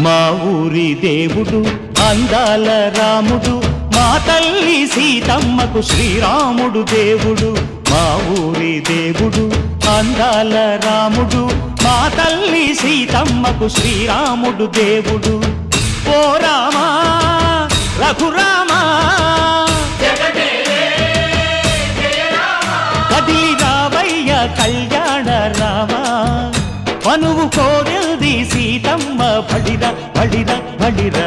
మా ఊరి దేవుడు అందాల రాముడు, మా తల్లి సీతమ్మకు శ్రీరాముడు దేవుడు. మా ఊరి దేవుడు అందాల రాముడు, మా తల్లి సీతమ్మకు శ్రీరాముడు దేవుడు. ఓ రామా రఘురామా కదిలి రావయ్య కళ్యాణ రామా, మనువు కోరెల్ది సీతమ్మ బడిర బడిర బడిర.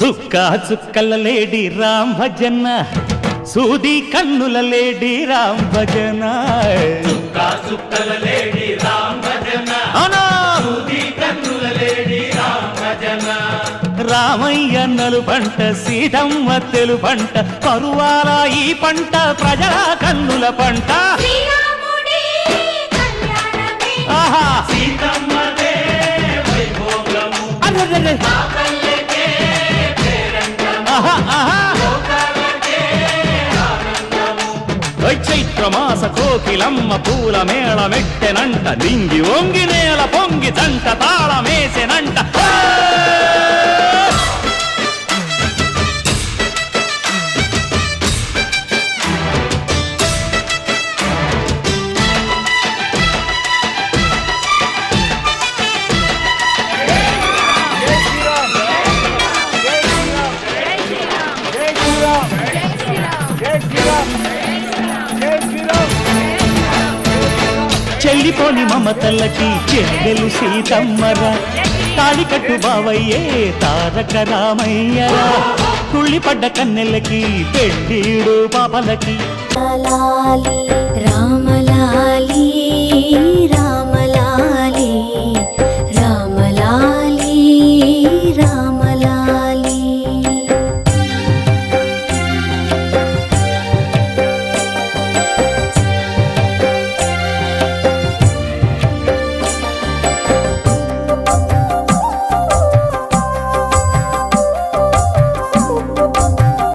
సుక్క చుక్కల లేడి రామ్ భజన, సూది కన్నుల లేడి రామ్ భజన. చుక్కల లేడి రామ్ భజన, సూది కన్నుల లేడి రామ్ భజన. రామయ్య నలు పంట సీతమ్మ తెలు పంట, పరువాల ఈ పంట ప్రజల కన్నుల పంట. ఆహా సీతమ్మదే వైభోగము, చైత్రమాస కోకిలమ్మ పూల మేళ మెట్టెనంట, దింగి ఒంగి నేల పొంగి జంట తాళమేసెనంట. చెల్లిపోని మమతల్లకి చెల్లెలు సీతమ్మరా, తాళికట్టు బావయ్యే తారక రామయ్యరా. తుళ్ళిపడ్డ కన్నెలకి పెళ్ళీడు పాపలకి రామలాలి